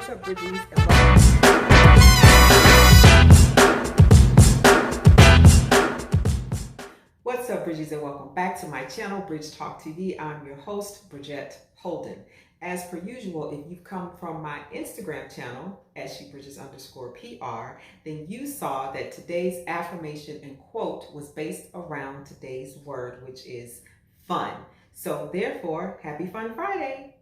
What's up, Bridges? What's up, Bridges, and welcome back to my channel, Bridge Talk TV. I'm your host, Bridget Holden. As per usual, if you've come from my Instagram channel, @SheBridges_PR, then you saw that today's affirmation and quote was based around today's word, which is fun. So therefore, happy Fun Friday.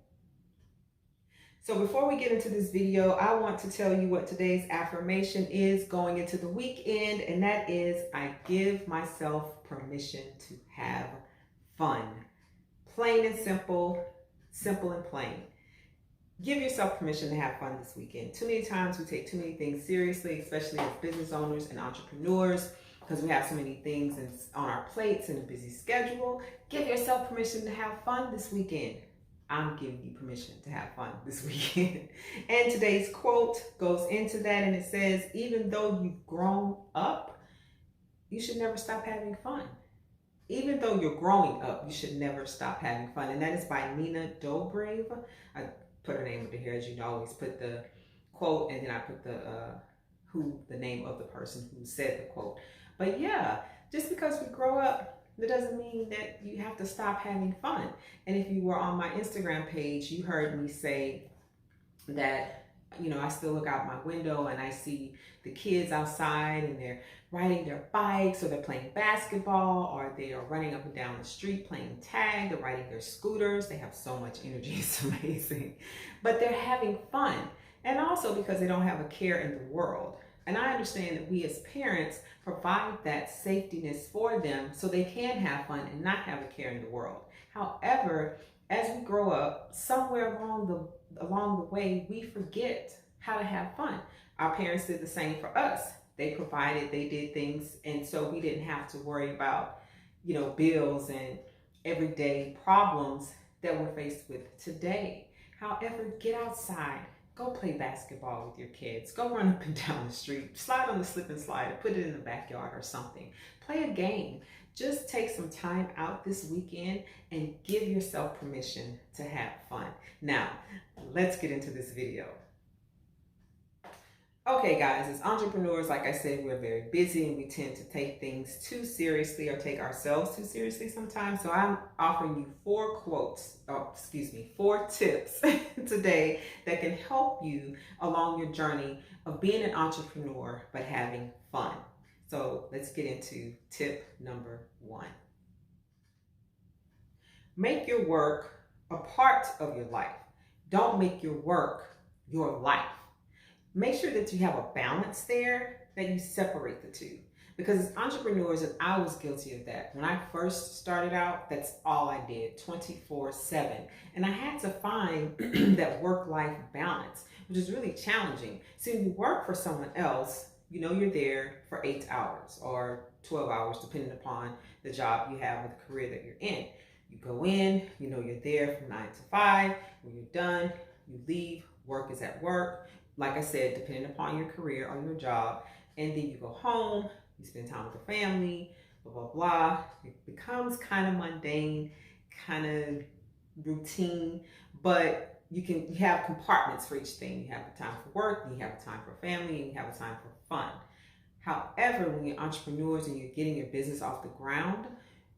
So before we get into this video, I want to tell you what today's affirmation is going into the weekend, and that is, I give myself permission to have fun. Plain and simple, simple and plain. Give yourself permission to have fun this weekend. Too many times we take too many things seriously, especially as business owners and entrepreneurs, because we have so many things on our plates and a busy schedule. Give yourself permission to have fun this weekend. I'm giving you permission to have fun this weekend. And today's quote goes into that, and it says, even though you've grown up, you should never stop having fun. Even though you're growing up, you should never stop having fun. And that is by Nina Dobrev. I put her name over here, as you know, I always put the quote, and then I put the name of the person who said the quote. But yeah, just because we grow up, that doesn't mean that you have to stop having fun. And if you were on my Instagram page, you heard me say that, you know, I still look out my window and I see the kids outside and they're riding their bikes, or they're playing basketball, or they are running up and down the street playing tag, they're riding their scooters. They have so much energy, it's amazing. But they're having fun. And also because they don't have a care in the world. And I understand that we as parents provide that safetiness for them so they can have fun and not have a care in the world. However, as we grow up, somewhere along the way, we forget how to have fun. Our parents did the same for us. They provided, they did things, and so we didn't have to worry about, you know, bills and everyday problems that we're faced with today. However, get outside. Go play basketball with your kids. Go run up and down the street. Slide on the slip and slide, or put it in the backyard or something. Play a game. Just take some time out this weekend and give yourself permission to have fun. Now, let's get into this video. Okay guys, as entrepreneurs, like I said, we're very busy and we tend to take things too seriously, or take ourselves too seriously sometimes. So I'm offering you four tips today that can help you along your journey of being an entrepreneur, but having fun. So let's get into tip number 1. Make your work a part of your life. Don't make your work your life. Make sure that you have a balance there, that you separate the two. Because as entrepreneurs, and I was guilty of that. When I first started out, that's all I did, 24/7. And I had to find that work-life balance, which is really challenging. So when you work for someone else, you know you're there for 8 hours or 12 hours, depending upon the job you have or the career that you're in. You go in, you know you're there from 9 to 5. When you're done, you leave, work is at work. Like I said, depending upon your career or your job, and then you go home, you spend time with the family, blah, blah, blah. It becomes kind of mundane, kind of routine, but you have compartments for each thing. You have a time for work, and you have a time for family, and you have a time for fun. However, when you're entrepreneurs and you're getting your business off the ground,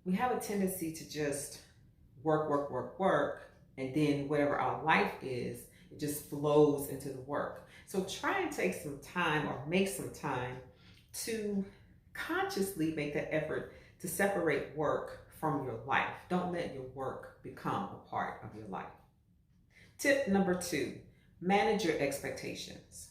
we have a tendency to just work, and then whatever our life is, it just flows into the work. So try and take some time, or make some time, to consciously make that effort to separate work from your life. Don't let your work become a part of your life. Tip number 2, manage your expectations.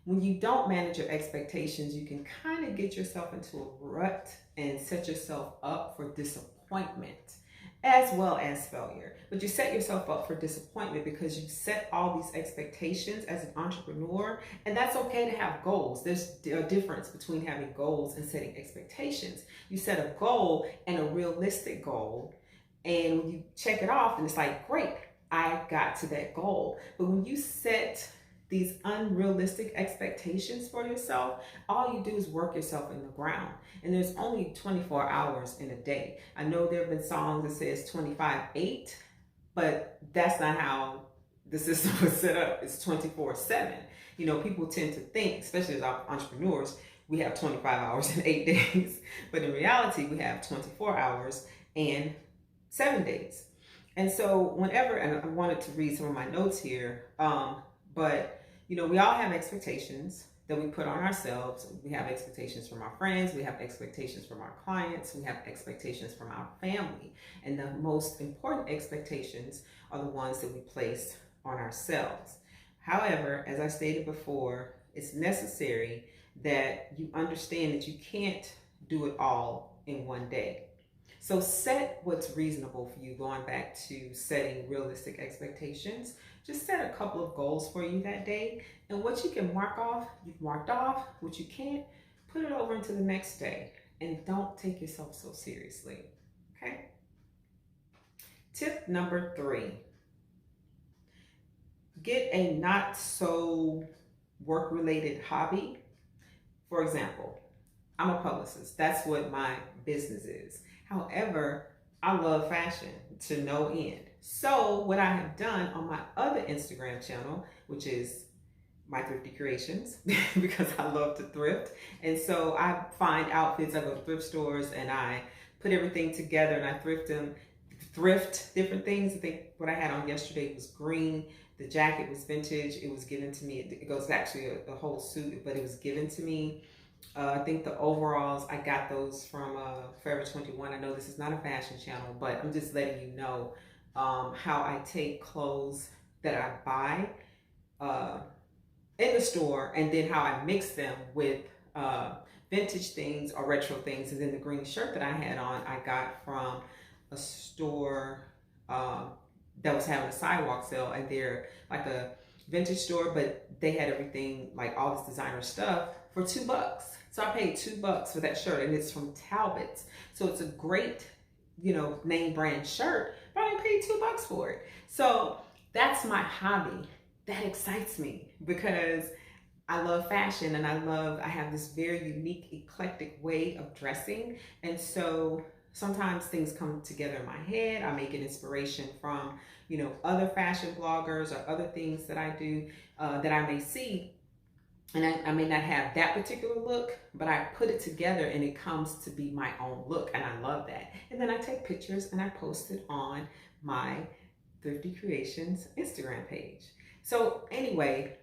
When you don't manage your expectations, you can kind of get yourself into a rut and set yourself up for disappointment, as well as failure. But you set yourself up for disappointment because you set all these expectations as an entrepreneur, and that's okay to have goals. There's a difference between having goals and setting expectations. You set a goal, and a realistic goal, and when you check it off, and it's like, great, I got to that goal. But when you set these unrealistic expectations for yourself, all you do is work yourself in the ground. And there's only 24 hours in a day. I know there have been songs that says 25/8, but that's not how the system was set up, it's 24/7. You know, people tend to think, especially as entrepreneurs, we have 25 hours and 8 days, but in reality, we have 24 hours and 7 days. And so whenever, and I wanted to read some of my notes here, but you know, we all have expectations that we put on ourselves. We have expectations from our friends, we have expectations from our clients, we have expectations from our family. And the most important expectations are the ones that we place on ourselves. However, as I stated before, it's necessary that you understand that you can't do it all in one day. So set what's reasonable for you, going back to setting realistic expectations. Just set a couple of goals for you that day. And what you can mark off, you've marked off. What you can't, put it over into the next day. And don't take yourself so seriously, okay? Tip number 3. Get a not so work-related hobby. For example, I'm a publicist. That's what my business is. However, I love fashion to no end. So what I have done on my other Instagram channel, which is my Thrifty Creations, because I love to thrift. And so I find outfits, I go to thrift stores and I put everything together and I thrift different things. I think what I had on yesterday was green. The jacket was vintage. It was given to me. It goes actually a whole suit, but it was given to me. I think the overalls, I got those from Forever 21. I know this is not a fashion channel, but I'm just letting you know how I take clothes that I buy in the store and then how I mix them with vintage things or retro things. And then the green shirt that I had on, I got from a store that was having a sidewalk sale, and they're like a vintage store, but they had everything, like all this designer stuff, for $2. So I paid $2 for that shirt, and it's from Talbot's. So it's a great, you know, name brand shirt, but I paid $2 for it. So that's my hobby. That excites me because I love fashion and I have this very unique, eclectic way of dressing. And so sometimes things come together in my head. I may get inspiration from, you know, other fashion bloggers or other things that I do that I may see. And I may not have that particular look, but I put it together and it comes to be my own look. And I love that. And then I take pictures and I post it on my Thrifty Creations Instagram page. So anyway,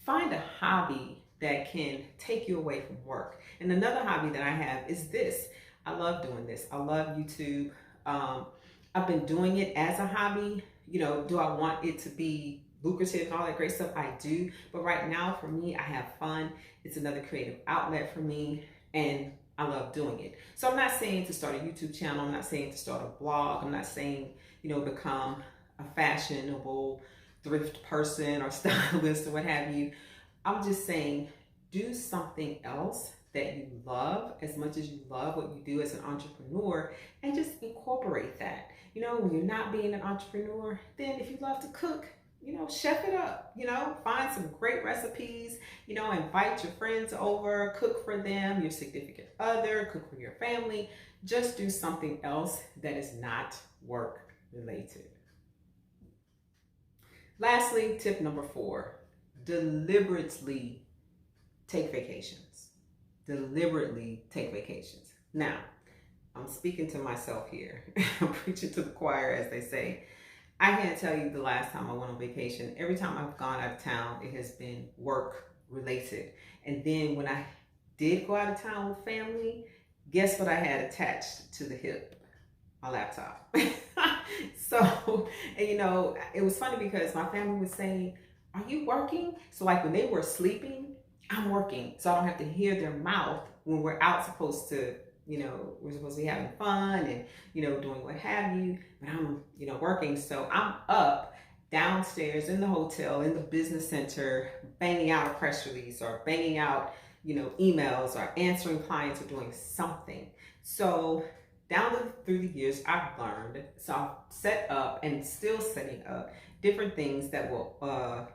find a hobby that can take you away from work. And another hobby that I have is this. I love doing this. I love YouTube. I've been doing it as a hobby. You know, do I want it to be lucrative and all that great stuff? I do. But right now for me, I have fun. It's another creative outlet for me and I love doing it. So I'm not saying to start a YouTube channel. I'm not saying to start a blog. I'm not saying, you know, become a fashionable thrift person or stylist or what have you. I'm just saying do something else that you love as much as you love what you do as an entrepreneur, and just incorporate that. You know, when you're not being an entrepreneur, then if you love to cook, you know, chef it up, you know, find some great recipes, you know, invite your friends over, cook for them, your significant other, cook for your family. Just do something else that is not work related. Lastly, tip number 4, deliberately take vacations. Deliberately take vacations. Now, I'm speaking to myself here. I'm preaching to the choir, as they say. I can't tell you the last time I went on vacation. Every time I've gone out of town, it has been work related. And then when I did go out of town with family, guess what I had attached to the hip? My laptop. So, and you know, it was funny because my family was saying, are you working? So like when they were sleeping, I'm working. So I don't have to hear their mouth when we're out supposed to, you know, we're supposed to be having fun and, you know, doing what have you, but I'm, you know, working. So I'm up downstairs in the hotel, in the business center, banging out a press release or banging out, you know, emails or answering clients or doing something. So through the years, I've learned, so I've set up and still setting up different things that will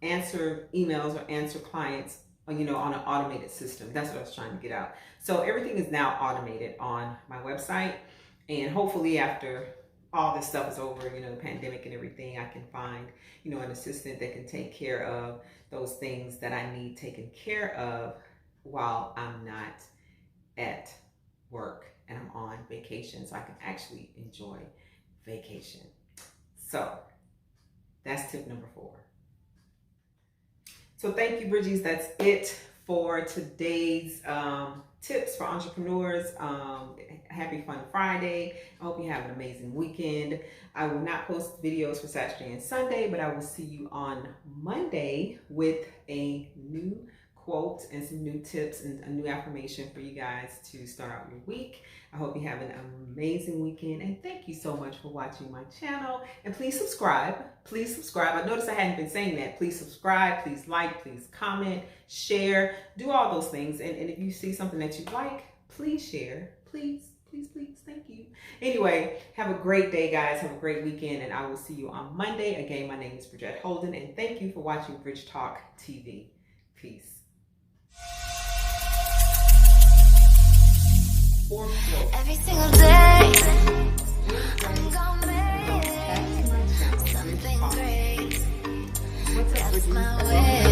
answer emails or answer clients, you know, on an automated system. That's what I was trying to get out. So everything is now automated on my website, and hopefully after all this stuff is over, the pandemic and everything, I can find, an assistant that can take care of those things that I need taken care of while I'm not at work and I'm on vacation, so I can actually enjoy vacation. So that's tip number 4. So thank you, Bridgies. That's it for today's tips for entrepreneurs. Happy Fun Friday. I hope you have an amazing weekend. I will not post videos for Saturday and Sunday, but I will see you on Monday with a new quote and some new tips and a new affirmation for you guys to start out your week. I hope you have an amazing weekend, and thank you so much for watching my channel. And please subscribe. Please subscribe. I noticed I hadn't been saying that. Please subscribe, please like, please comment, share, do all those things. And if you see something that you like, please share. Please, please, please. Thank you. Anyway, have a great day, guys. Have a great weekend, and I will see you on Monday. Again, my name is Bridget Holden, and thank you for watching Bridge Talk TV. Peace. Every single day, I'm gonna make something great. That's my way.